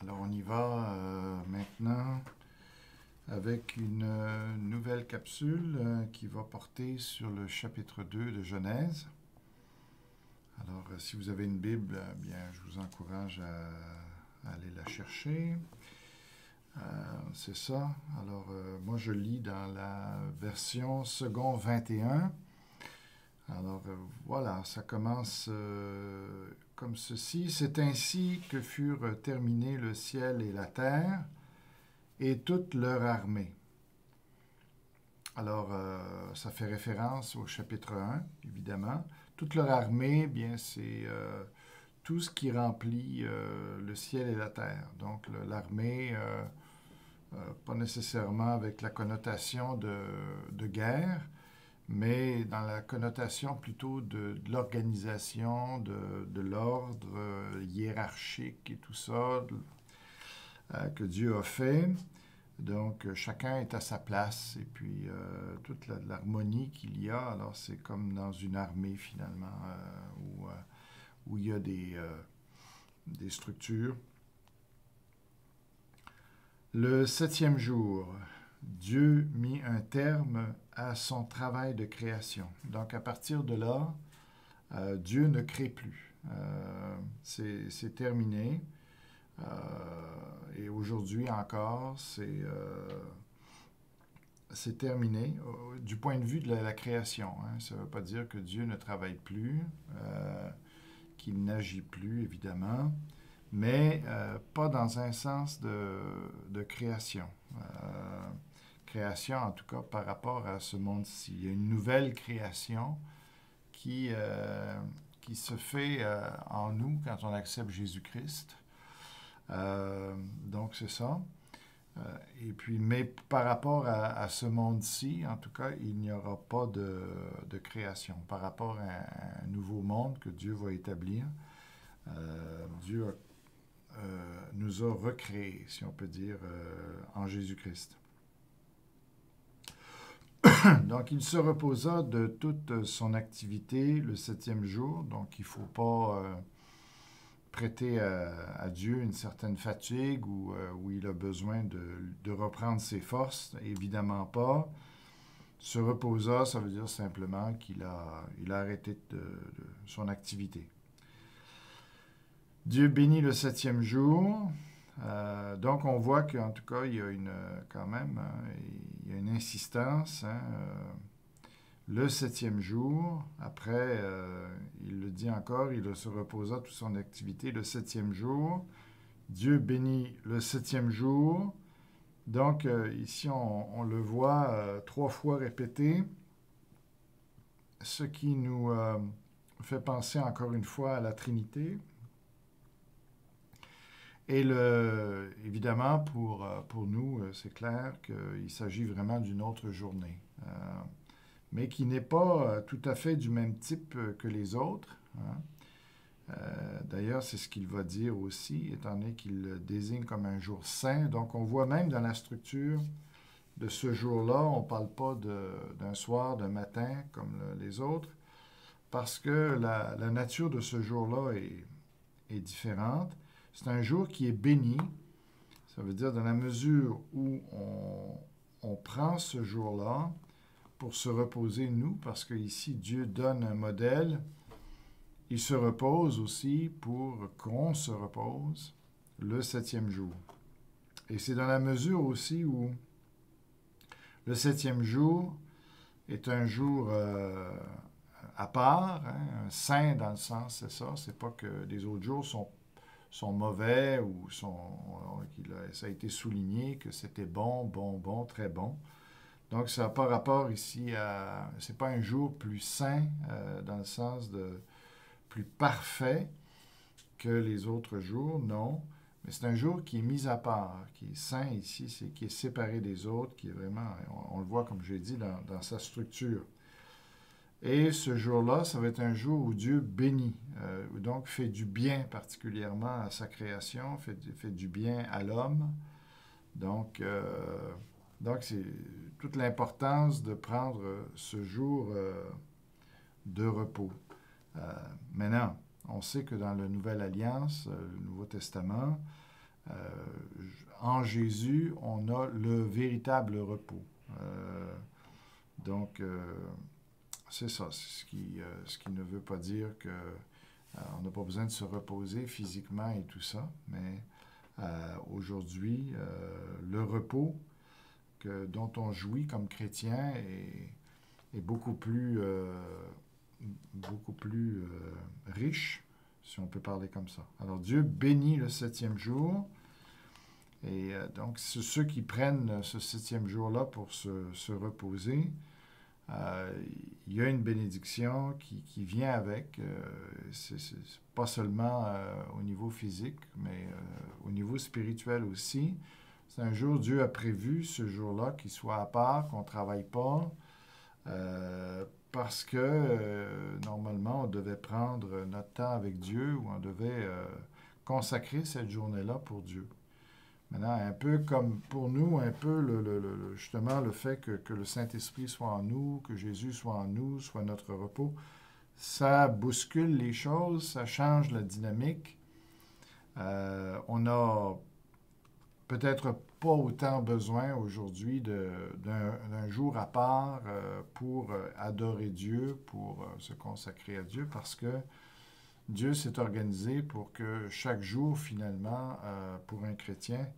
Alors on y va maintenant avec une nouvelle capsule qui va porter sur le chapitre 2 de Genèse. Alors si vous avez une Bible, bien je vous encourage à aller la chercher. C'est ça. Alors moi je lis dans la version second 21. Alors voilà, ça commence comme ceci. C'est ainsi que furent terminés le ciel et la terre et toute leur armée. Alors, ça fait référence au chapitre 1, évidemment. Toute leur armée, bien, c'est tout ce qui remplit le ciel et la terre. Donc, l'armée, pas nécessairement avec la connotation de guerre, mais dans la connotation plutôt de l'organisation, de l'ordre hiérarchique et tout ça que Dieu a fait. Donc, chacun est à sa place et puis toute l'harmonie qu'il y a, alors c'est comme dans une armée finalement où il y a des structures. Le septième jour, Dieu mit un terme à son travail de création. Donc, à partir de là, Dieu ne crée plus. C'est terminé. Et aujourd'hui encore, c'est terminé du point de vue de la création. Hein. Ça ne veut pas dire que Dieu ne travaille plus, qu'il n'agit plus, évidemment, mais pas dans un sens de création. Création, en tout cas, par rapport à ce monde-ci. Il y a une nouvelle création qui se fait en nous quand on accepte Jésus-Christ. Donc, c'est ça. Et puis, mais par rapport à ce monde-ci, en tout cas, il n'y aura pas de création. Par rapport à un nouveau monde que Dieu va établir, Dieu nous a recréés, si on peut dire, en Jésus-Christ. Donc, il se reposa de toute son activité le septième jour. Donc, il ne faut pas prêter à Dieu une certaine fatigue où il a besoin de reprendre ses forces. Évidemment pas. Se reposa, ça veut dire simplement qu'il a arrêté de son activité. Dieu bénit le septième jour. Donc, on voit qu'en tout cas, il y a quand même, il y a une insistance. Hein, le septième jour, après, il le dit encore, il se reposa toute son activité le septième jour. Dieu bénit le septième jour. Donc, ici, on le voit 3 fois répété, ce qui nous fait penser encore une fois à la Trinité. Et évidemment, pour nous, c'est clair qu'il s'agit vraiment d'une autre journée, mais qui n'est pas tout à fait du même type que les autres. Hein. D'ailleurs, c'est ce qu'il va dire aussi, étant donné qu'il le désigne comme un jour saint. Donc, on voit même dans la structure de ce jour-là, on ne parle pas d'un soir, d'un matin, comme les autres, parce que la nature de ce jour-là est différente. C'est un jour qui est béni. Ça veut dire dans la mesure où on prend ce jour-là pour se reposer, nous, parce qu'ici, Dieu donne un modèle. Il se repose aussi pour qu'on se repose le septième jour. Et c'est dans la mesure aussi où le septième jour est un jour à part, hein, un saint dans le sens, c'est ça. C'est pas que les autres jours sont mauvais ou ça a été souligné que c'était bon, très bon. Donc, ça n'a pas rapport ici à... C'est pas un jour plus saint dans le sens de plus parfait que les autres jours, non. Mais c'est un jour qui est mis à part, qui est saint ici, qui est séparé des autres, qui est vraiment, on le voit comme j'ai dit, dans sa structure. Et ce jour-là, ça va être un jour où Dieu bénit, donc fait du bien particulièrement à sa création, fait du bien à l'homme. Donc c'est toute l'importance de prendre ce jour de repos. Maintenant, on sait que dans la Nouvelle Alliance, le Nouveau Testament, En Jésus, on a le véritable repos. Donc, c'est ça, c'est ce qui ne veut pas dire que on n'a pas besoin de se reposer physiquement et tout ça, mais aujourd'hui, le repos dont on jouit comme chrétien est beaucoup plus riche, si on peut parler comme ça. Alors Dieu bénit le septième jour, et donc ceux qui prennent ce septième jour-là pour se reposer, il y a une bénédiction qui vient avec. C'est pas seulement au niveau physique, mais au niveau spirituel aussi. C'est un jour, Dieu a prévu ce jour-là qu'il soit à part, qu'on ne travaille pas, parce que normalement, on devait prendre notre temps avec Dieu ou on devait consacrer cette journée-là pour Dieu. Maintenant, un peu comme pour nous, un peu justement le fait que le Saint-Esprit soit en nous, que Jésus soit en nous, soit notre repos, ça bouscule les choses, ça change la dynamique. On a peut-être pas autant besoin aujourd'hui d'un jour à part pour adorer Dieu, pour se consacrer à Dieu, parce que Dieu s'est organisé pour que chaque jour, finalement, pour un chrétien,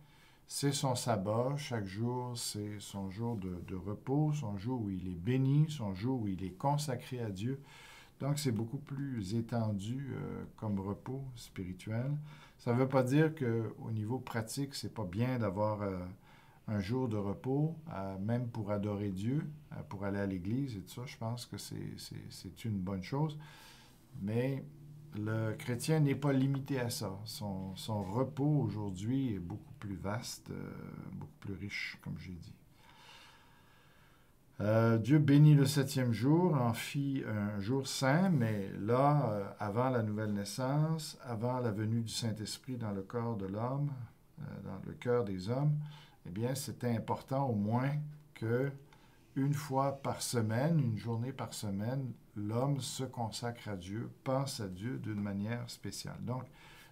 c'est son sabbat. Chaque jour, c'est son jour de repos, son jour où il est béni, son jour où il est consacré à Dieu. Donc, c'est beaucoup plus étendu comme repos spirituel. Ça ne veut pas dire qu'au niveau pratique, c'est pas bien d'avoir un jour de repos, même pour adorer Dieu, pour aller à l'église et tout ça. Je pense que c'est une bonne chose. Mais le chrétien n'est pas limité à ça. Son repos aujourd'hui est beaucoup plus vaste, beaucoup plus riche, comme j'ai dit. Dieu bénit le septième jour, en fit un jour saint, mais là, avant la nouvelle naissance, avant la venue du Saint-Esprit dans le corps de l'homme, dans le cœur des hommes, eh bien, c'était important au moins que une fois par semaine, une journée par semaine, l'homme se consacre à Dieu, pense à Dieu d'une manière spéciale. Donc,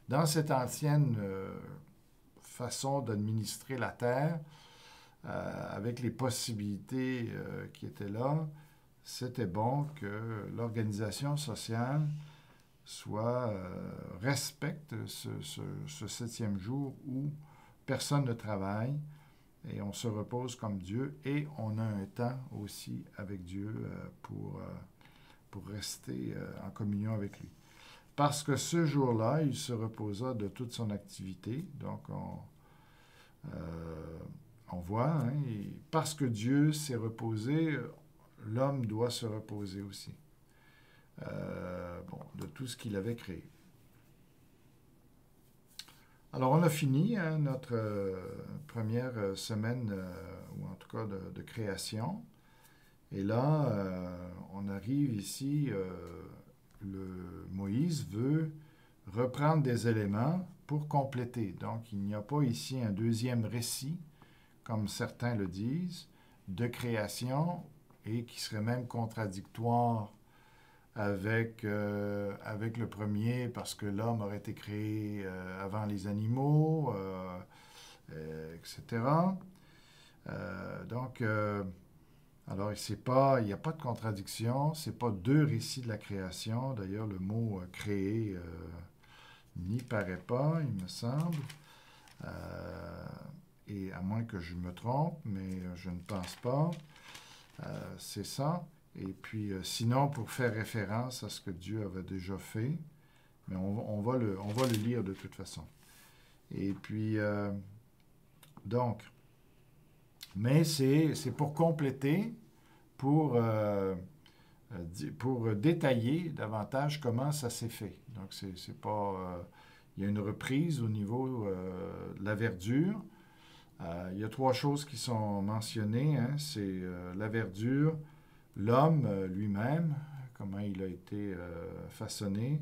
dans cette ancienne façon d'administrer la terre, avec les possibilités qui étaient là, c'était bon que l'organisation sociale respecte ce septième jour où personne ne travaille et on se repose comme Dieu et on a un temps aussi avec Dieu pour rester en communion avec lui. Parce que ce jour-là, il se reposa de toute son activité, donc on voit, hein, parce que Dieu s'est reposé, l'homme doit se reposer aussi. De tout ce qu'il avait créé. Alors, on a fini hein, notre première semaine, ou en tout cas de création. Et là, on arrive ici, Moïse veut reprendre des éléments pour compléter. Donc, il n'y a pas ici un deuxième récit, comme certains le disent, de création et qui serait même contradictoire avec le premier parce que l'homme aurait été créé avant les animaux, etc. Alors, il n'y a pas de contradiction, ce n'est pas deux récits de la création. D'ailleurs, le mot créer n'y paraît pas, il me semble. Et à moins que je me trompe, mais je ne pense pas. C'est ça. Et puis, sinon, pour faire référence à ce que Dieu avait déjà fait, mais on va le lire de toute façon. Et puis, mais c'est pour compléter, pour détailler davantage comment ça s'est fait. Donc, c'est pas... il y a une reprise au niveau de la verdure. Il y a trois choses qui sont mentionnées. Hein. C'est la verdure, l'homme lui-même, comment il a été façonné,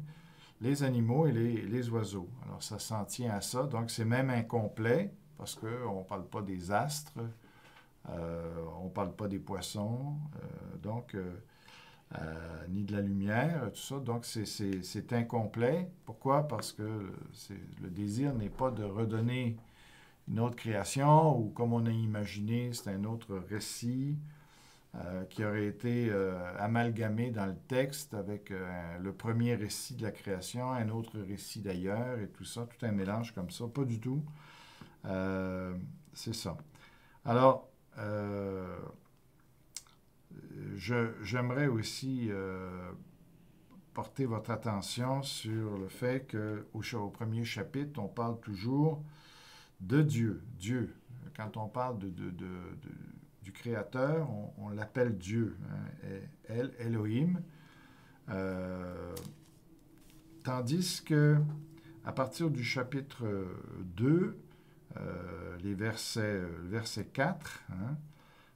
les animaux et les oiseaux. Alors, ça s'en tient à ça. Donc, c'est même incomplet parce qu'on ne parle pas des astres, on ne parle pas des poissons. ni de la lumière, tout ça. Donc, c'est incomplet. Pourquoi? Parce que le désir n'est pas de redonner une autre création, ou comme on a imaginé, c'est un autre récit qui aurait été amalgamé dans le texte avec le premier récit de la création, un autre récit d'ailleurs, et tout ça, tout un mélange comme ça. Pas du tout. C'est ça. Alors, j'aimerais aussi porter votre attention sur le fait qu'au premier chapitre, on parle toujours de Dieu. Dieu. Quand on parle du Créateur, on l'appelle Dieu. Hein, Elohim. Tandis que à partir du chapitre 2, le verset 4, hein,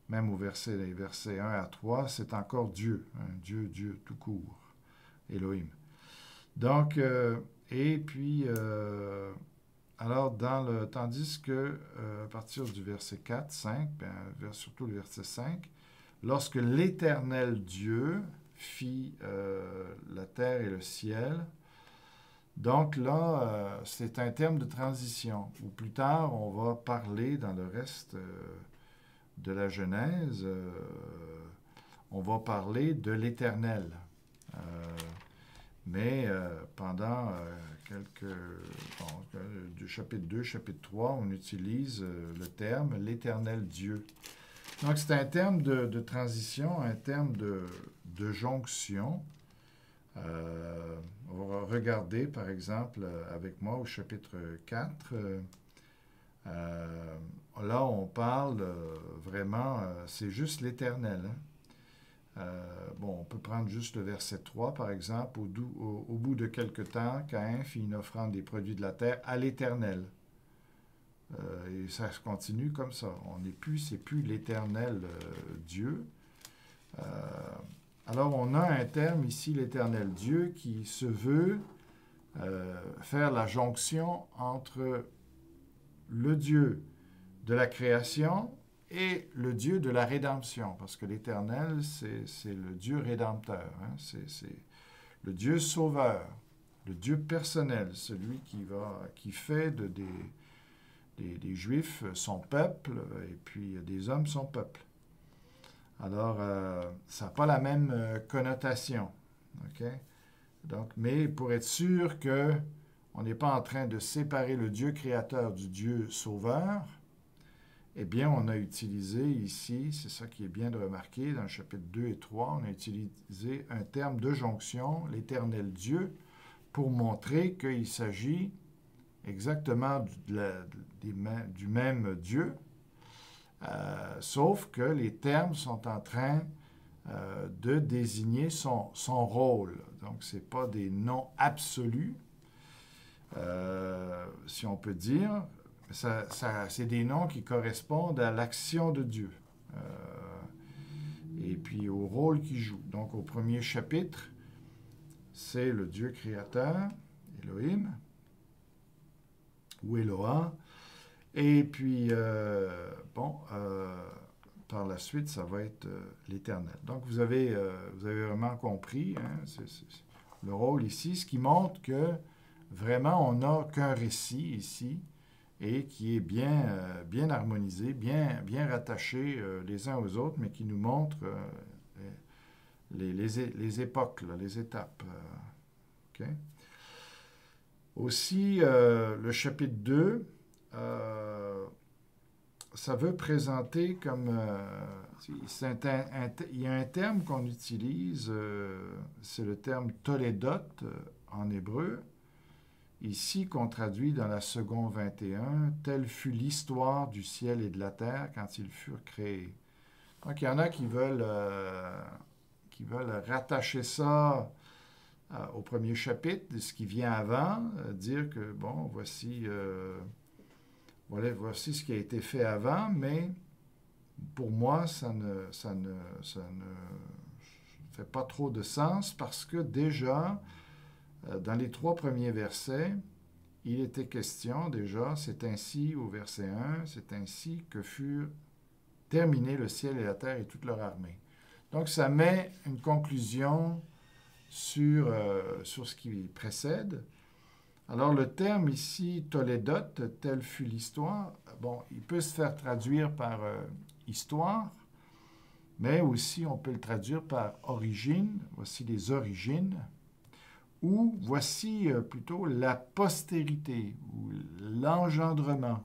même les versets 1 à 3, c'est encore Dieu. Hein, Dieu tout court. Elohim. Donc, et puis, alors, tandis que, à partir du verset 4, 5, surtout le verset 5, lorsque l'Éternel Dieu fit la terre et le ciel, donc là, c'est un terme de transition, où plus tard, on va parler dans le reste de la Genèse, on va parler de l'Éternel. Mais pendant du chapitre 2, chapitre 3, on utilise le terme l'Éternel Dieu. Donc, c'est un terme de transition, un terme de jonction. On va regarder, par exemple, avec moi au chapitre 4. Là, on parle vraiment, c'est juste l'Éternel. Hein? On peut prendre juste le verset 3, par exemple. Au bout de quelque temps, Caïn fit une offrande des produits de la terre à l'Éternel. Et ça se continue comme ça. C'est plus l'Éternel Dieu. Alors, on a un terme ici, l'Éternel Dieu, qui se veut faire la jonction entre le Dieu de la création et le Dieu de la rédemption, parce que l'Éternel, c'est le Dieu rédempteur, hein? C'est le Dieu sauveur, le Dieu personnel, celui qui fait des Juifs son peuple, et puis des hommes son peuple. Alors, ça n'a pas la même connotation, ok? Donc, mais pour être sûr qu'on n'est pas en train de séparer le Dieu créateur du Dieu sauveur, eh bien, on a utilisé ici, c'est ça qui est bien de remarquer, dans le chapitre 2 et 3, on a utilisé un terme de jonction, l'Éternel Dieu, pour montrer qu'il s'agit exactement du même Dieu, sauf que les termes sont en train de désigner son rôle. Donc, ce n'est pas des noms absolus, si on peut dire. C'est des noms qui correspondent à l'action de Dieu et puis au rôle qu'il joue. Donc, au premier chapitre, c'est le Dieu créateur, Elohim, ou Eloah. Et puis, par la suite, ça va être l'Éternel. Donc, vous avez vraiment compris c'est le rôle ici, ce qui montre que vraiment, on n'a qu'un récit ici, et qui est bien harmonisé, bien rattaché les uns aux autres, mais qui nous montre les époques, là, les étapes. Okay? Aussi, le chapitre 2, ça veut présenter comme... il y a un terme qu'on utilise, c'est le terme toledot en hébreu, ici qu'on traduit dans la seconde 21, « Telle fut l'histoire du ciel et de la terre quand ils furent créés ». Donc, il y en a qui veulent rattacher ça au premier chapitre, de ce qui vient avant, dire que, bon, voici ce qui a été fait avant, mais pour moi, ça ne fait pas trop de sens parce que déjà, dans les 3 premiers versets, il était question déjà, c'est ainsi au verset 1, c'est ainsi que furent terminés le ciel et la terre et toute leur armée. Donc, ça met une conclusion sur ce qui précède. Alors, le terme ici, Tolédote, telle fut l'histoire, bon, il peut se faire traduire par histoire, mais aussi on peut le traduire par origine, voici les origines, ou voici plutôt la postérité, ou l'engendrement,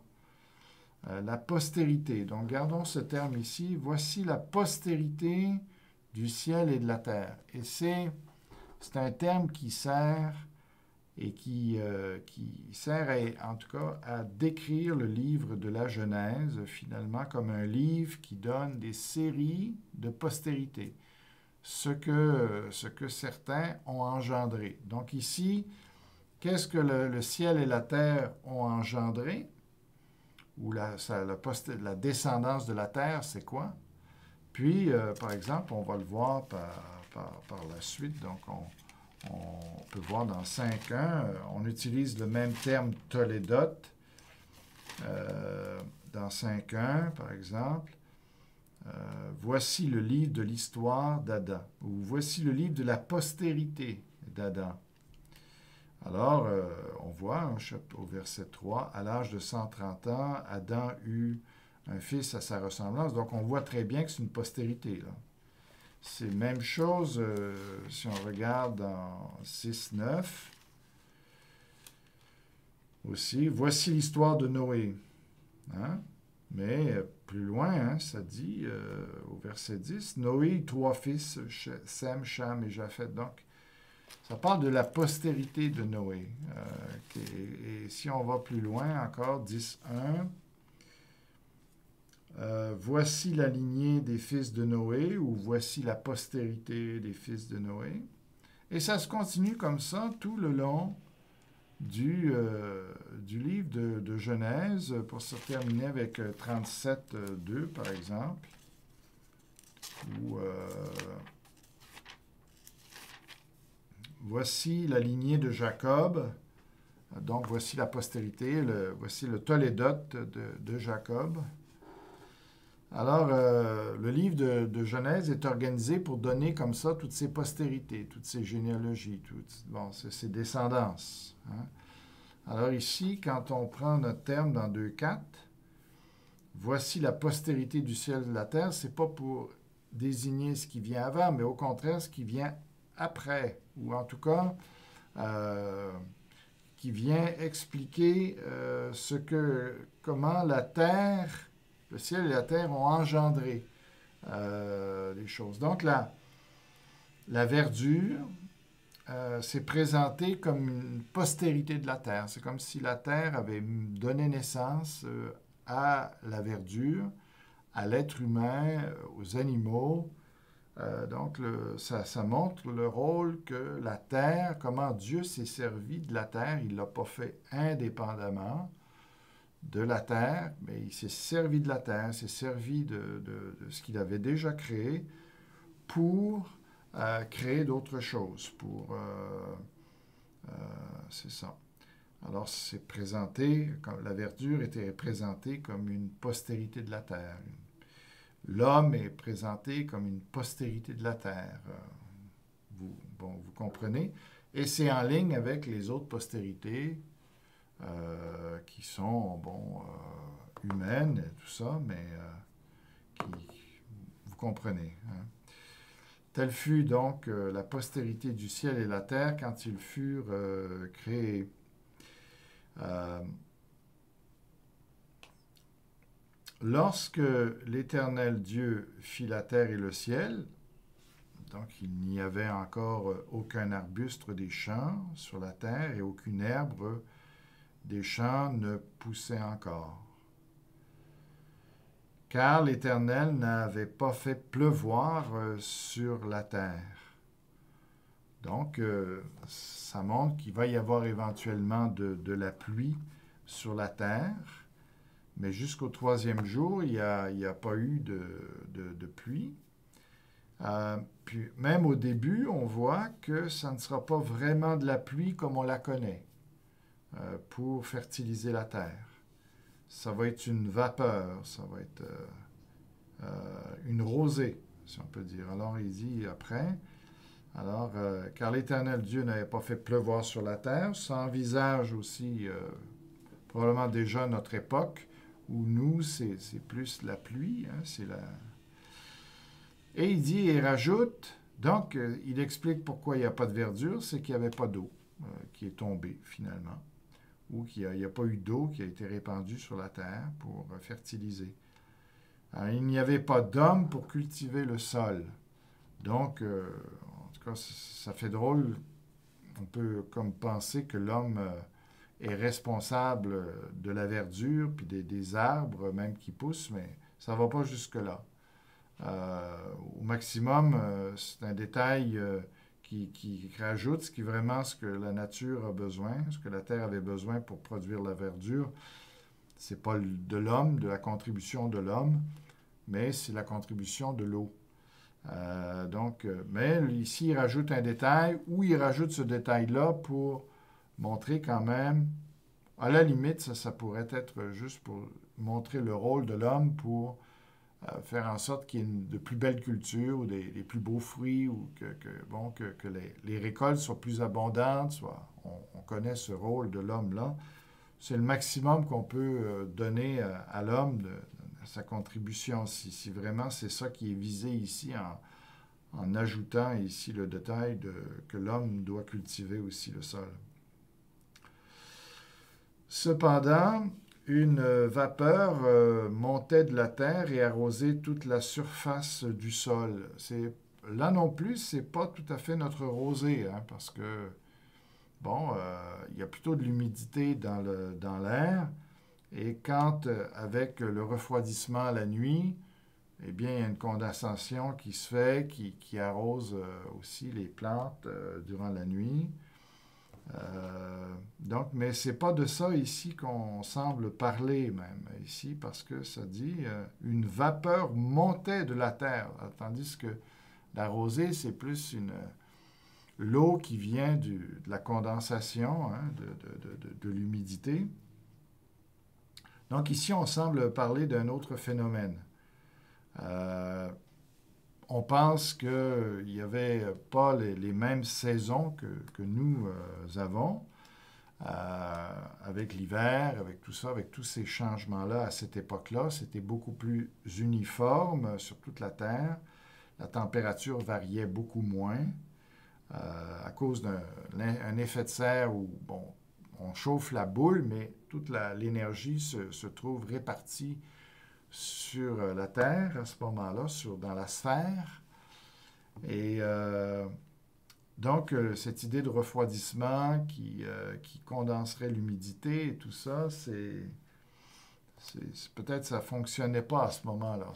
la postérité. Donc, gardons ce terme ici, voici la postérité du ciel et de la terre. Et c'est un terme qui sert et qui sert en tout cas à décrire le livre de la Genèse, finalement, comme un livre qui donne des séries de postérité, ce que certains ont engendré. Donc ici, qu'est-ce que le ciel et la terre ont engendré? Ou la descendance de la terre, c'est quoi? Puis, par exemple, on va le voir par la suite, donc on peut voir dans 5.1, on utilise le même terme Tolédote dans 5.1, par exemple. Voici le livre de l'histoire d'Adam, ou voici le livre de la postérité d'Adam. Alors, on voit au verset 3, à l'âge de 130 ans, Adam eut un fils à sa ressemblance. Donc, on voit très bien que c'est une postérité, là. C'est la même chose si on regarde dans 6.9. Aussi, voici l'histoire de Noé. Hein? Mais plus loin, hein, ça dit au verset 10, Noé eut 3 fils, Sem, Cham et Japheth. Donc, ça parle de la postérité de Noé. Et si on va plus loin encore, 10.1, voici la lignée des fils de Noé, ou voici la postérité des fils de Noé. Et ça se continue comme ça tout le long du livre de Genèse, pour se terminer avec 37.2, par exemple, où voici la lignée de Jacob. Donc, voici la postérité, voici le Tolédote de Jacob. Alors, le livre de Genèse est organisé pour donner comme ça toutes ces postérités, toutes ces généalogies, ces descendances. Hein. Alors ici, quand on prend notre terme dans 2.4, voici la postérité du ciel et de la terre, c'est pas pour désigner ce qui vient avant, mais au contraire, ce qui vient après, ou en tout cas, qui vient expliquer comment la terre, le ciel et la terre ont engendré les choses. Donc, la verdure s'est présentée comme une postérité de la terre. C'est comme si la terre avait donné naissance à la verdure, à l'être humain, aux animaux. Donc, ça montre le rôle que la terre, comment Dieu s'est servi de la terre. Il ne l'a pas fait indépendamment de la terre, mais il s'est servi de la terre, s'est servi de ce qu'il avait déjà créé pour créer d'autres choses. C'est ça. Alors, c'est présenté, la verdure était présentée comme une postérité de la terre. L'homme est présenté comme une postérité de la terre. Vous comprenez? Et c'est en ligne avec les autres postérités qui sont, humaines et tout ça, mais vous comprenez. Hein? Telle fut donc la postérité du ciel et la terre quand ils furent créés. Lorsque l'Éternel Dieu fit la terre et le ciel, donc il n'y avait encore aucun arbuste des champs sur la terre et aucune herbe des champs ne poussait encore. Car l'Éternel n'avait pas fait pleuvoir sur la terre. Donc, ça montre qu'il va y avoir éventuellement de la pluie sur la terre, mais jusqu'au 3e jour, il n'y a pas eu de pluie. Puis même au début, on voit que ça ne sera pas vraiment de la pluie comme on la connaît pour fertiliser la terre. Ça va être une vapeur, ça va être une rosée si on peut dire. Alors, il dit après, alors, car l'Éternel Dieu n'avait pas fait pleuvoir sur la terre, ça envisage aussi probablement déjà notre époque, où nous, c'est plus la pluie, hein, c'est la... Et il dit, et rajoute, donc, il explique pourquoi il n'y a pas de verdure, c'est qu'il n'y avait pas d'eau qui est tombée, finalement, ou qu'il n'y a pas eu d'eau qui a été répandue sur la terre pour fertiliser. Alors, il n'y avait pas d'homme pour cultiver le sol. Donc, en tout cas, ça fait drôle. On peut comme penser que l'homme est responsable de la verdure, puis des arbres même qui poussent, mais ça ne va pas jusque-là. Au maximum, c'est un détail qui rajoute ce qui vraiment ce que la nature a besoin, ce que la terre avait besoin pour produire la verdure. C'est pas de l'homme, de la contribution de l'homme, mais c'est la contribution de l'eau. Mais ici, il rajoute un détail, ou il rajoute ce détail-là pour montrer quand même, à la limite, ça pourrait être juste pour montrer le rôle de l'homme pour faire en sorte qu'il y ait de plus belles cultures, ou des plus beaux fruits, ou que les récoltes soient plus abondantes. On connaît ce rôle de l'homme-là. C'est le maximum qu'on peut donner à l'homme, sa contribution, si vraiment c'est ça qui est visé ici en ajoutant ici le détail que l'homme doit cultiver aussi le sol. Cependant, une vapeur montait de la terre et arrosait toute la surface du sol. Là non plus, c'est pas tout à fait notre rosée, hein, parce que, bon, il y a plutôt de l'humidité dans l'air, et quand, avec le refroidissement la nuit, eh bien, il y a une condensation qui se fait, qui arrose aussi les plantes durant la nuit. Mais c'est pas de ça ici qu'on semble parler même ici, parce que ça dit une vapeur montait de la terre, tandis que la rosée, c'est plus l'eau qui vient de la condensation, hein, de l'humidité. Donc ici, on semble parler d'un autre phénomène. On pense qu'il n'y avait pas les mêmes saisons que nous avons, avec l'hiver, avec tout ça, avec tous ces changements-là à cette époque-là. C'était beaucoup plus uniforme sur toute la Terre. La température variait beaucoup moins à cause d'un effet de serre où, bon, on chauffe la boule, mais toute l'énergie se trouve répartie sur la Terre à ce moment-là, dans la sphère. Et donc, cette idée de refroidissement qui condenserait l'humidité et tout ça, peut-être ça ne fonctionnait pas à ce moment-là.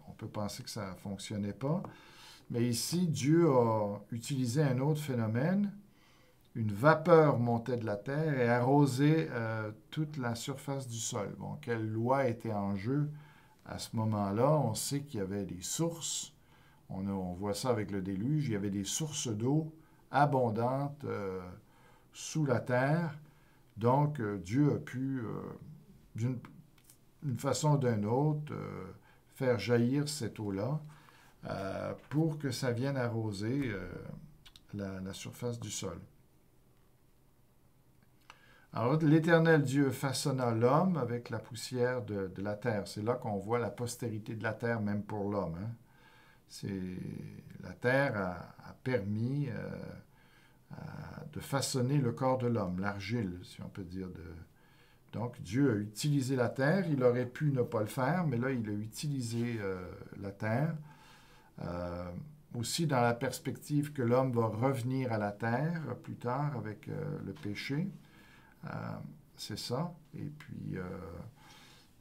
On peut penser que ça ne fonctionnait pas. Mais ici, Dieu a utilisé un autre phénomène. Une vapeur montait de la terre et arrosait toute la surface du sol. Bon, quelle loi était en jeu à ce moment-là? On sait qu'il y avait des sources. On voit ça avec le déluge. Il y avait des sources d'eau abondantes sous la terre. Donc, Dieu a pu, d'une façon ou d'une autre, faire jaillir cette eau-là pour que ça vienne arroser la surface du sol. Alors, l'Éternel Dieu façonna l'homme avec la poussière de la terre. C'est là qu'on voit la postérité de la terre, même pour l'homme. Hein. La terre a permis de façonner le corps de l'homme, l'argile, si on peut dire. Donc, Dieu a utilisé la terre. Il aurait pu ne pas le faire, mais là, il a utilisé la terre. Aussi dans la perspective que l'homme va revenir à la terre plus tard avec le péché. C'est ça. Et puis,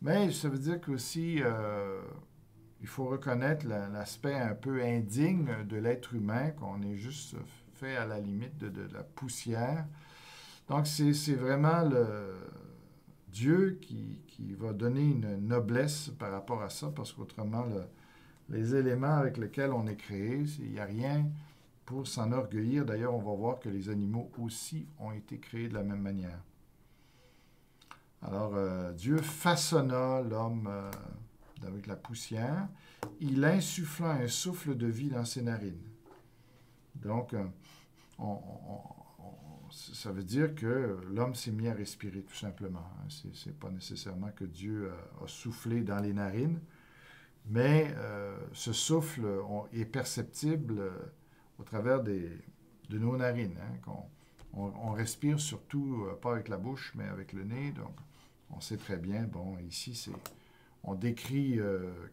mais ça veut dire qu'aussi, il faut reconnaître l'aspect un peu indigne de l'être humain, qu'on est juste fait à la limite de la poussière. Donc, c'est vraiment Dieu qui va donner une noblesse par rapport à ça, parce qu'autrement, les éléments avec lesquels on est créé, il n'y a rien pour s'enorgueillir. D'ailleurs, on va voir que les animaux aussi ont été créés de la même manière. Alors, Dieu façonna l'homme avec la poussière, il insuffla un souffle de vie dans ses narines. Donc, ça veut dire que l'homme s'est mis à respirer, tout simplement. Ce n'est pas nécessairement que Dieu a soufflé dans les narines, mais ce souffle est perceptible au travers de nos narines. Hein, on respire surtout, pas avec la bouche, mais avec le nez. Donc, on sait très bien, bon, ici, on décrit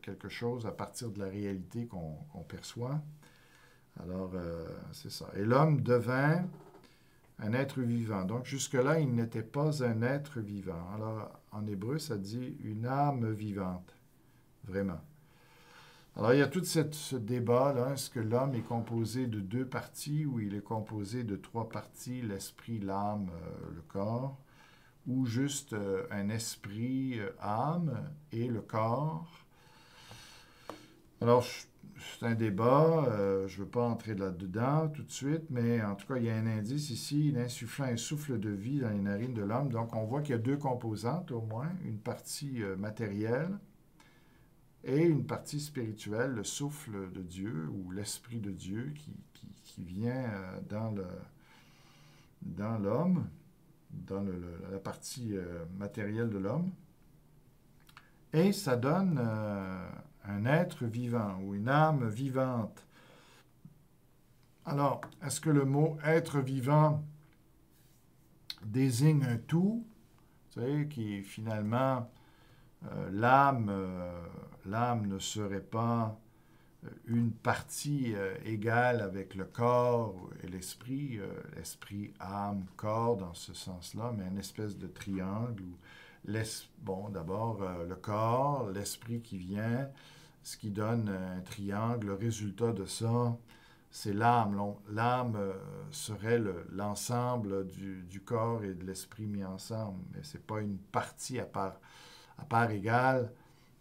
quelque chose à partir de la réalité qu'on perçoit. Alors, c'est ça. Et l'homme devint un être vivant. Donc, jusque-là, il n'était pas un être vivant. Alors, en hébreu, ça dit une âme vivante, vraiment. Alors, il y a tout ce débat-là. Est-ce que l'homme est composé de 2 parties ou il est composé de 3 parties, l'esprit, l'âme, le corps, ou juste un esprit, âme et le corps? Alors, c'est un débat. Je ne veux pas entrer là-dedans tout de suite, mais en tout cas, il y a un indice ici. Il insuffla un souffle de vie dans les narines de l'homme. Donc, on voit qu'il y a 2 composantes au moins, une partie matérielle et une partie spirituelle, le souffle de Dieu ou l'esprit de Dieu qui vient dans l'homme, dans la partie matérielle de l'homme. Et ça donne un être vivant ou une âme vivante. Alors, est-ce que le mot être vivant désigne un tout, vous savez, qui finalement, l'âme ne serait pas une partie égale avec le corps et l'esprit, l'esprit, âme, corps dans ce sens-là, mais une espèce de triangle où bon, d'abord le corps, l'esprit qui vient, ce qui donne un triangle. Le résultat de ça, c'est l'âme. L'âme serait l'ensemble du corps et de l'esprit mis ensemble, mais ce n'est pas une partie à part égale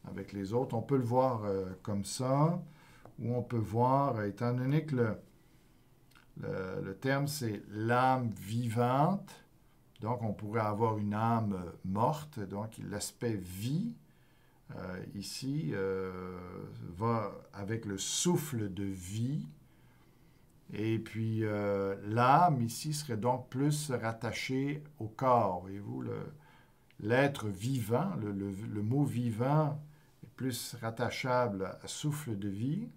avec les autres. On peut le voir comme ça, ou on peut voir, étant donné que le terme c'est l'âme vivante, donc on pourrait avoir une âme morte, donc l'aspect vie, ici, va avec le souffle de vie, et puis l'âme ici serait donc plus rattachée au corps, voyez-vous, l'être vivant, le mot vivant est plus rattachable à souffle de vie,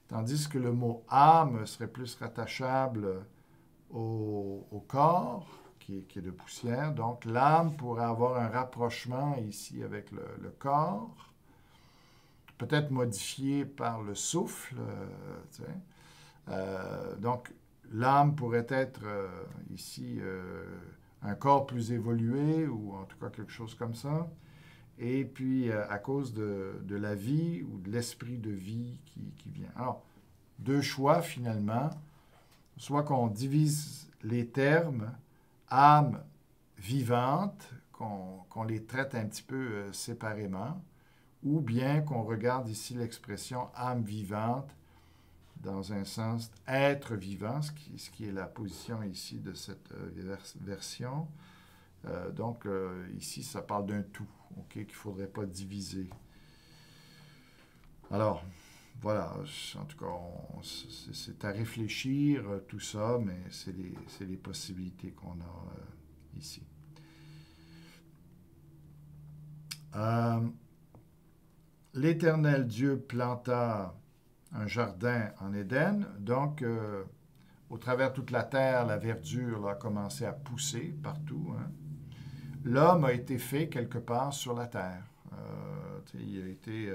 tandis que le mot âme serait plus rattachable au corps, qui est de poussière. Donc, l'âme pourrait avoir un rapprochement ici avec le corps, peut-être modifié par le souffle. Donc, l'âme pourrait être ici un corps plus évolué, ou en tout cas quelque chose comme ça. Et puis, à cause de la vie ou de l'esprit de vie qui vient. Alors, 2 choix finalement. Soit qu'on divise les termes âme vivante, qu'on les traite un petit peu séparément, ou bien qu'on regarde ici l'expression âme vivante dans un sens être vivant, ce qui est la position ici de cette version. Donc, ici, ça parle d'un tout, qu'il ne faudrait pas diviser. Alors, voilà, en tout cas, c'est à réfléchir tout ça, mais c'est les possibilités qu'on a ici. L'Éternel Dieu planta un jardin en Éden, donc au travers de toute la terre, la verdure là, a commencé à pousser partout. Hein. L'homme a été fait quelque part sur la terre. Il a été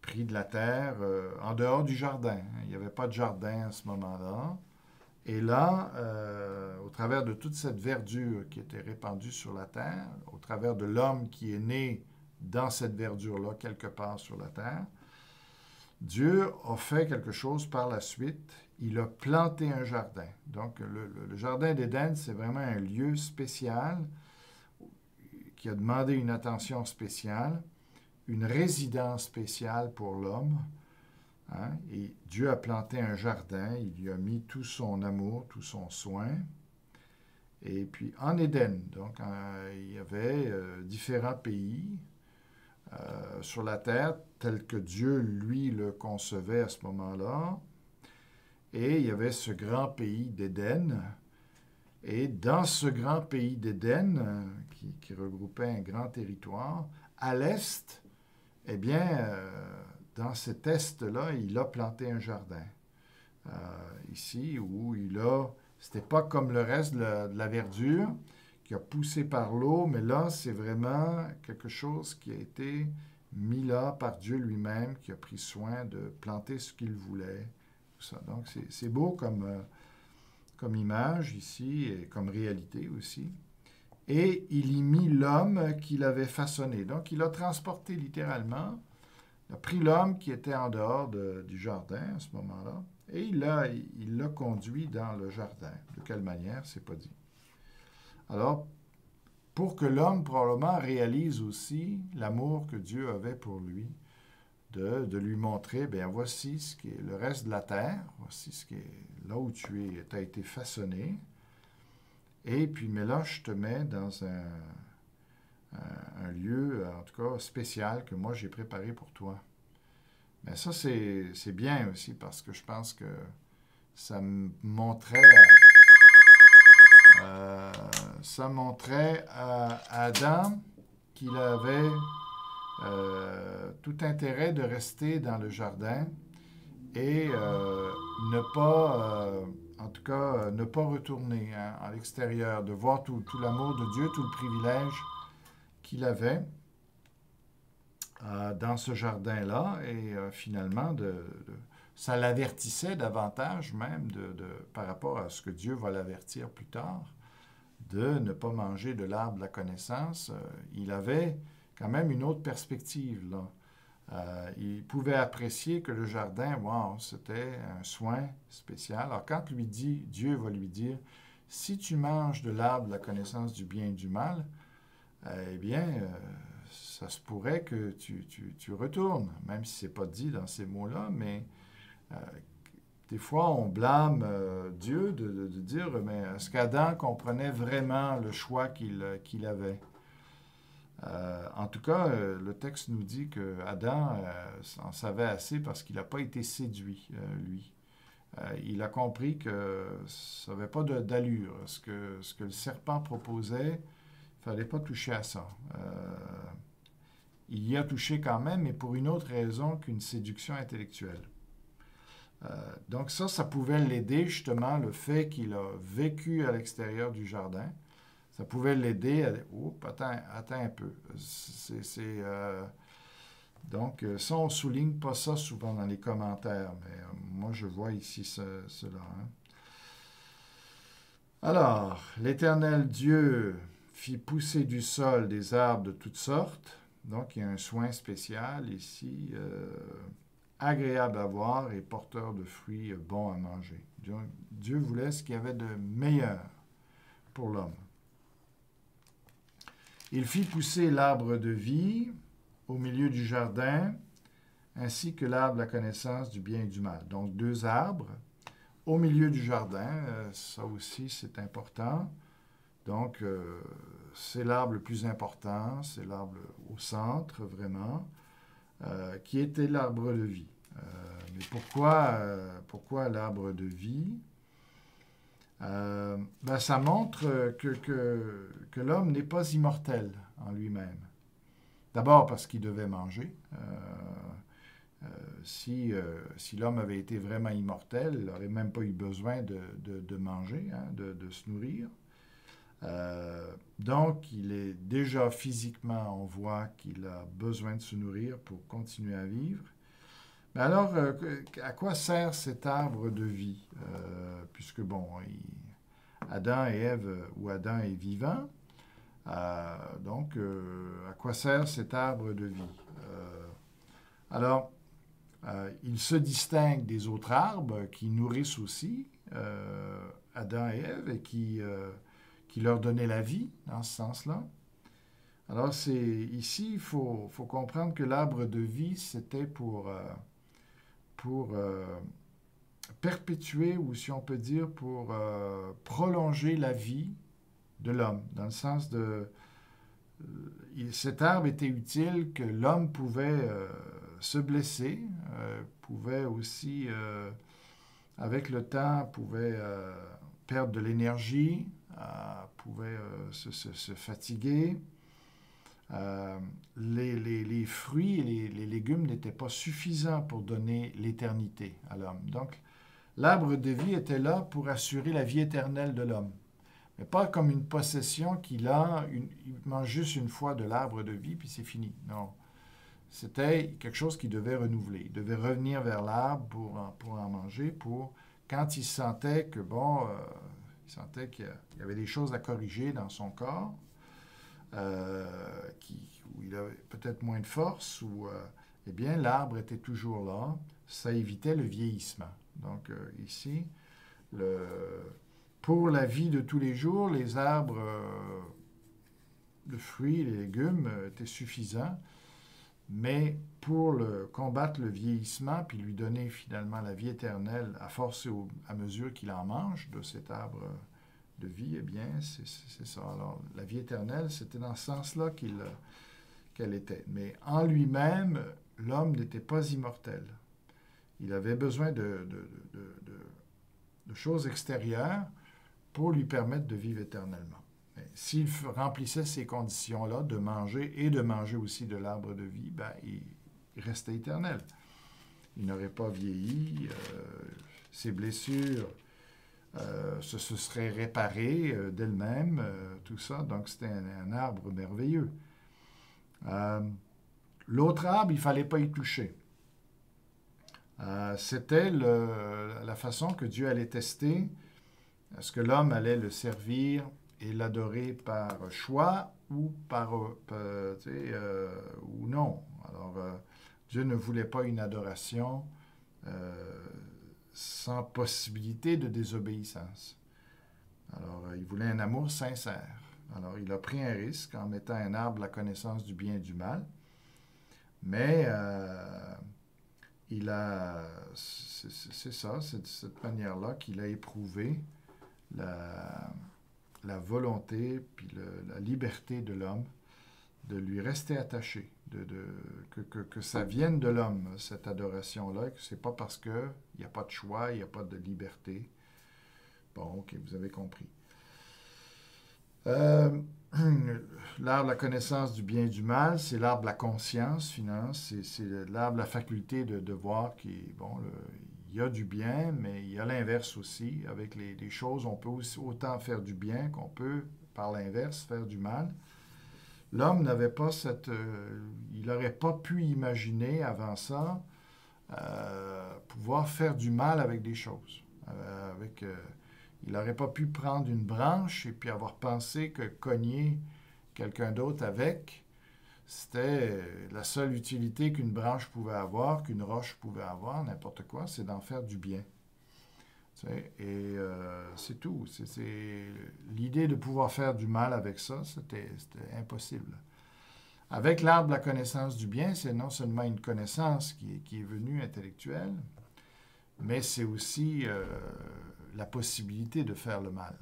pris de la terre en dehors du jardin. Il n'y avait pas de jardin à ce moment-là. Et là, au travers de toute cette verdure qui était répandue sur la terre, au travers de l'homme qui est né dans cette verdure-là, quelque part sur la terre, Dieu a fait quelque chose par la suite. Il a planté un jardin. Donc, le jardin d'Éden, c'est vraiment un lieu spécial qui a demandé une attention spéciale, une résidence spéciale pour l'homme. Hein? Et Dieu a planté un jardin, il y a mis tout son amour, tout son soin. Et puis en Éden, donc il y avait différents pays sur la terre tel que Dieu, lui, le concevait à ce moment-là. Et il y avait ce grand pays d'Éden. Et dans ce grand pays d'Éden, qui regroupait un grand territoire, à l'est, eh bien, dans cet est-là, il a planté un jardin. Ici, où c'était pas comme le reste de la verdure qui a poussé par l'eau, mais là, c'est vraiment quelque chose qui a été mis là par Dieu lui-même, qui a pris soin de planter ce qu'il voulait. Tout ça. Donc, c'est beau comme image ici et comme réalité aussi. Et il y mit l'homme qu'il avait façonné. Donc, il a transporté littéralement, il a pris l'homme qui était en dehors du jardin à ce moment-là, et il l'a conduit dans le jardin. De quelle manière, c'est pas dit. Alors, pour que l'homme probablement réalise aussi l'amour que Dieu avait pour lui, de lui montrer, bien voici ce qui est le reste de la terre, voici ce qui est là où tu as été façonné, et puis, mais là, je te mets dans un lieu, en tout cas, spécial que moi, j'ai préparé pour toi. Mais ça, c'est bien aussi, parce que je pense que ça montrait à Adam qu'il avait tout intérêt de rester dans le jardin et ne pas, en tout cas, ne pas retourner à l'extérieur, de voir tout l'amour de Dieu, tout le privilège qu'il avait dans ce jardin-là. Et finalement, ça l'avertissait davantage même par rapport à ce que Dieu va l'avertir plus tard, de ne pas manger de l'arbre de la connaissance. Il avait quand même une autre perspective, là. Il pouvait apprécier que le jardin, wow, c'était un soin spécial. Alors quand Dieu va lui dire, si tu manges de l'arbre de la connaissance du bien et du mal, eh bien, ça se pourrait que tu retournes, même si ce n'est pas dit dans ces mots-là, mais des fois, on blâme Dieu de dire, mais est-ce qu'Adam comprenait vraiment le choix qu'il avait? En tout cas, le texte nous dit que Adam en savait assez parce qu'il n'a pas été séduit, lui. Il a compris que ça n'avait pas d'allure. Ce que le serpent proposait, il ne fallait pas toucher à ça. Il y a touché quand même, mais pour une autre raison qu'une séduction intellectuelle. Donc ça pouvait l'aider justement, le fait qu'il a vécu à l'extérieur du jardin. Ça pouvait l'aider à... Oups, attends un peu. Donc, ça, on ne souligne pas ça souvent dans les commentaires, mais moi, je vois ici cela. Hein. Alors, l'Éternel Dieu fit pousser du sol des arbres de toutes sortes. Donc, il y a un soin spécial ici, agréable à voir et porteur de fruits bons à manger. Dieu voulait ce qu'il y avait de meilleur pour l'homme. Il fit pousser l'arbre de vie au milieu du jardin, ainsi que l'arbre de la connaissance du bien et du mal. Donc, 2 arbres au milieu du jardin, ça aussi c'est important. Donc, c'est l'arbre le plus important, c'est l'arbre au centre vraiment, qui était l'arbre de vie. Mais pourquoi l'arbre de vie? Ça montre que l'homme n'est pas immortel en lui-même. D'abord parce qu'il devait manger. Si l'homme avait été vraiment immortel, il n'aurait même pas eu besoin de manger, hein, de se nourrir. Donc, il est déjà physiquement, on voit qu'il a besoin de se nourrir pour continuer à vivre. Mais alors, à quoi sert cet arbre de vie? Puisque, bon, Adam et Ève, ou Adam est vivant, donc, à quoi sert cet arbre de vie? Alors, il se distingue des autres arbres qui nourrissent aussi Adam et Ève et qui leur donnaient la vie dans ce sens-là. Alors, ici, il faut comprendre que l'arbre de vie, c'était pour perpétuer, ou si on peut dire, pour prolonger la vie de l'homme, dans le sens cet arbre était utile que l'homme pouvait se blesser, pouvait aussi, avec le temps, pouvait perdre de l'énergie, pouvait se fatiguer. Les fruits et les légumes n'étaient pas suffisants pour donner l'éternité à l'homme. Donc, l'arbre de vie était là pour assurer la vie éternelle de l'homme. Mais pas comme une possession qu'il a, il mange juste une fois de l'arbre de vie, puis c'est fini. Non. C'était quelque chose qu'il devait renouveler. Il devait revenir vers l'arbre pour en manger, pour quand il sentait que, bon, il sentait qu'il y avait des choses à corriger dans son corps, où il avait peut-être moins de force, eh bien, l'arbre était toujours là. Ça évitait le vieillissement. Donc, ici, pour la vie de tous les jours, les arbres de fruits et les légumes étaient suffisants, mais pour combattre le vieillissement puis lui donner finalement la vie éternelle à force et à mesure qu'il en mange de cet arbre de vie, eh bien, c'est ça. Alors, la vie éternelle, c'était dans ce sens-là qu'elle était. Mais en lui-même, l'homme n'était pas immortel. Il avait besoin de choses extérieures pour lui permettre de vivre éternellement. S'il remplissait ces conditions-là, de manger et de manger aussi de l'arbre de vie, ben, il restait éternel. Il n'aurait pas vieilli, ses blessures se seraient réparées d'elles-mêmes, tout ça. Donc, c'était un arbre merveilleux. L'autre arbre, il ne fallait pas y toucher. C'était la façon que Dieu allait tester. Est-ce que l'homme allait le servir et l'adorer par choix ou ou non? Alors, Dieu ne voulait pas une adoration sans possibilité de désobéissance. Alors, il voulait un amour sincère. Alors, il a pris un risque en mettant un arbre la connaissance du bien et du mal, mais c'est ça, c'est de cette manière-là qu'il a éprouvé la volonté puis la liberté de l'homme de lui rester attaché, que ça vienne de l'homme, cette adoration-là, que c'est pas parce qu'il n'y a pas de choix, il n'y a pas de liberté. Bon, ok, vous avez compris. L'arbre de la connaissance du bien et du mal, c'est l'arbre de la conscience, c'est l'arbre de la faculté de voir qu'il il y a du bien, mais il y a l'inverse aussi. Avec les choses, on peut aussi autant faire du bien qu'on peut, par l'inverse, faire du mal. L'homme n'avait pas il n'aurait pas pu imaginer avant ça pouvoir faire du mal avec des choses. Il n'aurait pas pu prendre une branche et puis avoir pensé que cogner quelqu'un d'autre avec, c'était la seule utilité qu'une branche pouvait avoir, qu'une roche pouvait avoir, n'importe quoi, c'est d'en faire du bien. Et c'est tout. L'idée de pouvoir faire du mal avec ça, c'était impossible. Avec l'arbre de la connaissance du bien, c'est non seulement une connaissance qui est venue intellectuelle, mais c'est aussi la possibilité de faire le mal.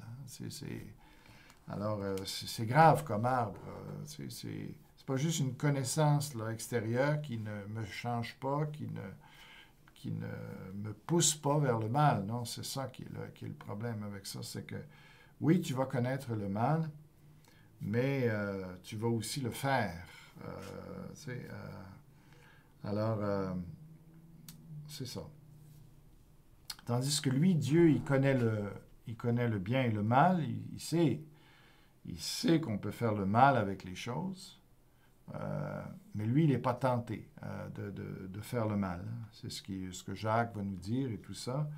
Alors, c'est grave comme arbre. C'est pas juste une connaissance là, extérieure qui ne me change pas, qui ne me pousse pas vers le mal. Non, c'est ça qui est le problème avec ça. C'est que, oui, tu vas connaître le mal, mais tu vas aussi le faire. Alors, c'est ça. Tandis que lui, Dieu, il connaît le bien et le mal. Il sait qu'on peut faire le mal avec les choses. Mais lui, il n'est pas tenté de faire le mal. C'est ce que Jacques va nous dire et tout ça.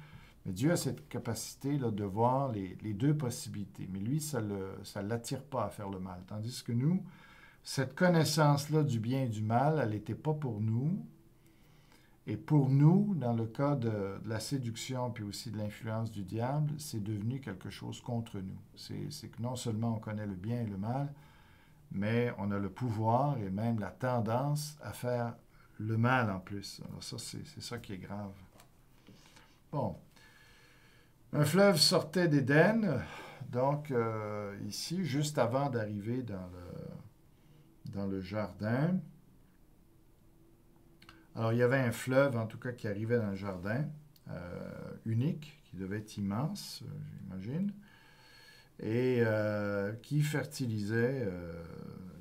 Mais Dieu a cette capacité là, de voir les deux possibilités. Mais lui, ça ne l'attire pas à faire le mal. Tandis que nous, cette connaissance-là du bien et du mal, elle n'était pas pour nous. Et pour nous, dans le cas de la séduction puis aussi de l'influence du diable, c'est devenu quelque chose contre nous. C'est que non seulement on connaît le bien et le mal, mais on a le pouvoir et même la tendance à faire le mal en plus. Alors ça, c'est ça qui est grave. Bon. Un fleuve sortait d'Éden, donc ici, juste avant d'arriver dans le jardin. Alors, il y avait un fleuve, en tout cas, qui arrivait dans le jardin, unique, qui devait être immense, j'imagine, et qui fertilisait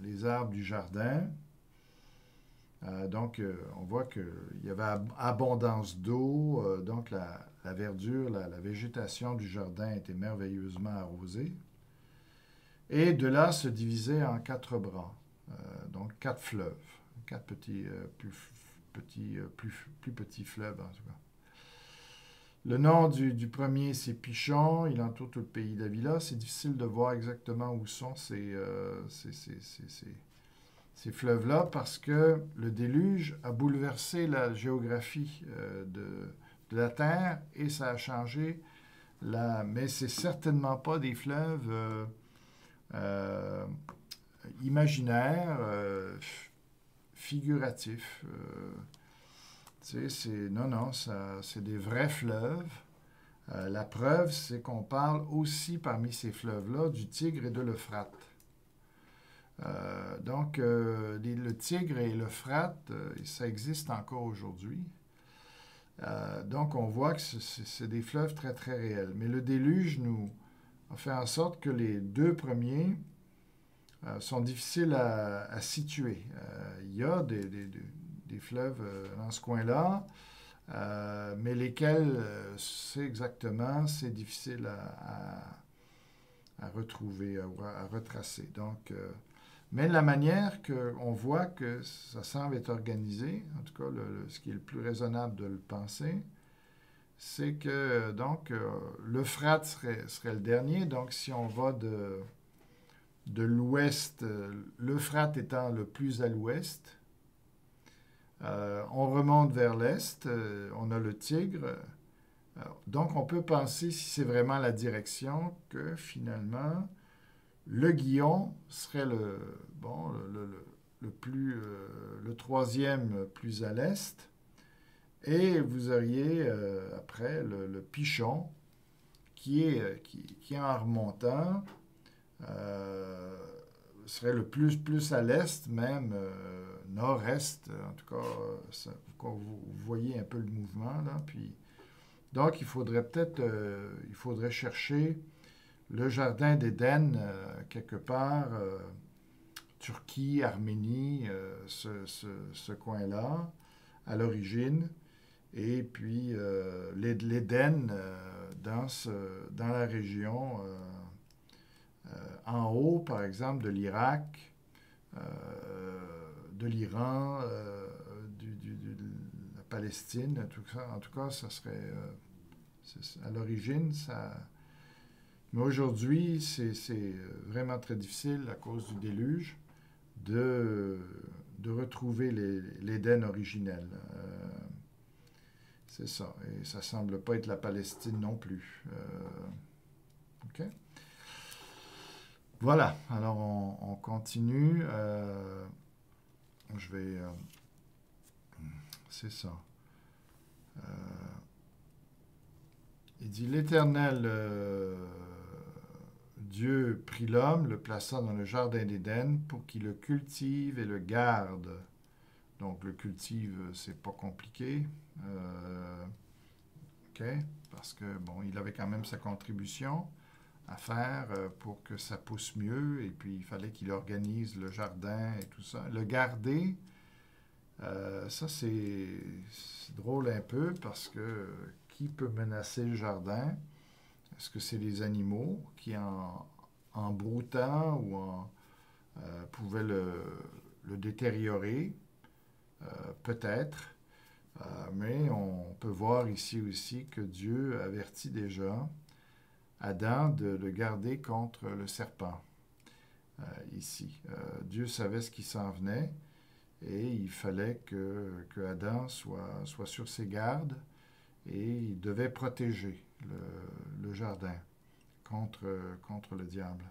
les arbres du jardin. Donc, on voit qu'il y avait abondance d'eau, donc la verdure, la végétation du jardin était merveilleusement arrosée. Et de là se divisait en 4 bras, donc 4 fleuves, 4 petits, plus petits fleuves en tout cas. Le nom du premier, c'est Pichon, il entoure tout le pays d'Avila. C'est difficile de voir exactement où sont ces fleuves-là parce que le déluge a bouleversé la géographie de la Terre et ça a changé mais c'est certainement pas des fleuves imaginaires, figuratifs. Non, c'est des vrais fleuves. La preuve, c'est qu'on parle aussi parmi ces fleuves-là du Tigre et de l'Euphrate. Donc, le Tigre et l'Euphrate, ça existe encore aujourd'hui. Donc, on voit que c'est des fleuves très, très réels. Mais le déluge nous a fait en sorte que les 2 premiers sont difficiles à situer. Il y a des fleuves dans ce coin-là, mais lesquels c'est exactement, c'est difficile à retrouver, à retracer. Donc, mais la manière qu'on voit que ça semble être organisé, en tout cas ce qui est le plus raisonnable de le penser, c'est que donc l'Euphrate serait le dernier. Donc si on va de l'ouest, l'Euphrate étant le plus à l'ouest, on remonte vers l'est, on a le Tigre. Donc on peut penser, si c'est vraiment la direction, que finalement le Guillon serait le troisième plus à l'est. Et vous auriez après le Pichon qui en remontant serait le plus à l'est, même nord-est. En tout cas, vous voyez un peu le mouvement là. Puis, donc, il faudrait chercher le jardin d'Éden, quelque part, Turquie, Arménie, ce coin-là, à l'origine. Et puis l'Éden dans la région en haut, par exemple, de l'Irak, de l'Iran, de la Palestine, tout ça. En tout cas, ça serait à l'origine, ça. Mais aujourd'hui, c'est vraiment très difficile à cause du déluge de retrouver l'Éden originel. C'est ça. Et ça ne semble pas être la Palestine non plus. OK? Voilà. Alors, on continue. Je vais... c'est ça. Il dit, l'Éternel Dieu prit l'homme, le plaça dans le jardin d'Éden pour qu'il le cultive et le garde. Donc, le cultive, c'est pas compliqué. OK? Parce que, bon, il avait quand même sa contribution à faire pour que ça pousse mieux. Et puis, il fallait qu'il organise le jardin et tout ça. Le garder, ça, c'est drôle un peu parce que qui peut menacer le jardin? Est-ce que c'est les animaux qui, en broutant ou pouvaient le détériorer? Peut-être. Mais on peut voir ici aussi que Dieu avertit déjà Adam de le garder contre le serpent. Ici. Dieu savait ce qui s'en venait et il fallait que Adam soit sur ses gardes et il devait protéger le jardin contre le diable.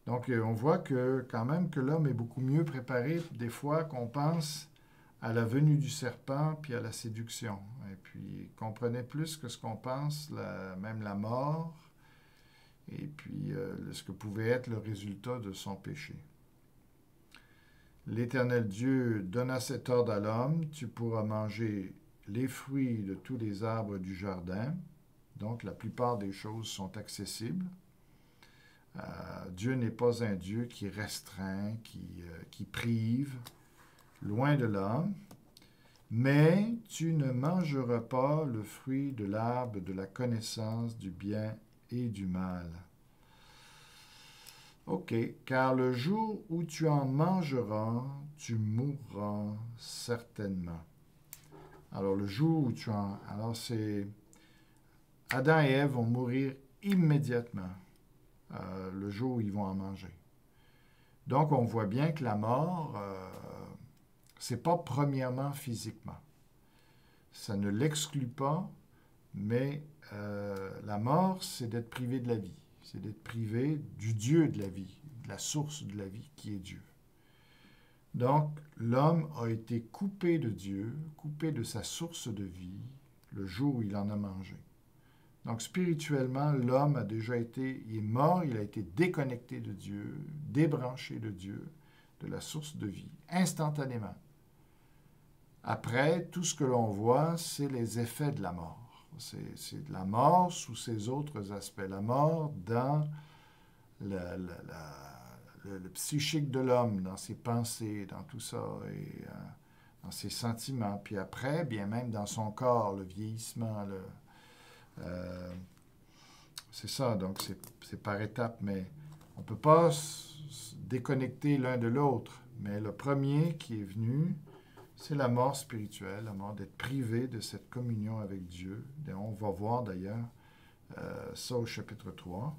Donc, on voit que quand même que l'homme est beaucoup mieux préparé des fois qu'on pense à la venue du serpent puis à la séduction. Et puis, il comprenait plus que ce qu'on pense, même la mort, et puis ce que pouvait être le résultat de son péché. L'Éternel Dieu donna cet ordre à l'homme, tu pourras manger les fruits de tous les arbres du jardin. Donc, la plupart des choses sont accessibles. Dieu n'est pas un Dieu qui restreint, qui prive, loin de là. Mais tu ne mangeras pas le fruit de l'arbre de la connaissance du bien et du mal. OK, car le jour où tu en mangeras, tu mourras certainement. Alors, le jour où tu en... Alors, c'est... Adam et Ève vont mourir immédiatement le jour où ils vont en manger. Donc, on voit bien que la mort, c'est pas premièrement physiquement. Ça ne l'exclut pas, mais la mort, c'est d'être privé de la vie. C'est d'être privé du Dieu de la vie, de la source de la vie qui est Dieu. Donc, l'homme a été coupé de Dieu, coupé de sa source de vie, le jour où il en a mangé. Donc, spirituellement, l'homme a déjà été, il est mort, il a été déconnecté de Dieu, débranché de Dieu, de la source de vie, instantanément. Après, tout ce que l'on voit, c'est les effets de la mort. C'est la mort sous ses autres aspects. La mort dans le psychique de l'homme, dans ses pensées, dans tout ça, et dans ses sentiments. Puis après, bien même dans son corps, le vieillissement. C'est ça, donc c'est par étapes, mais on ne peut pas se déconnecter l'un de l'autre. Mais le premier qui est venu, c'est la mort spirituelle, la mort d'être privé de cette communion avec Dieu. Et on va voir d'ailleurs ça au chapitre 3.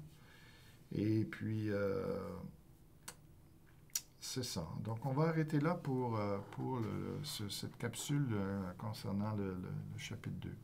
Et puis, c'est ça. Donc, on va arrêter là pour cette capsule concernant le chapitre 2.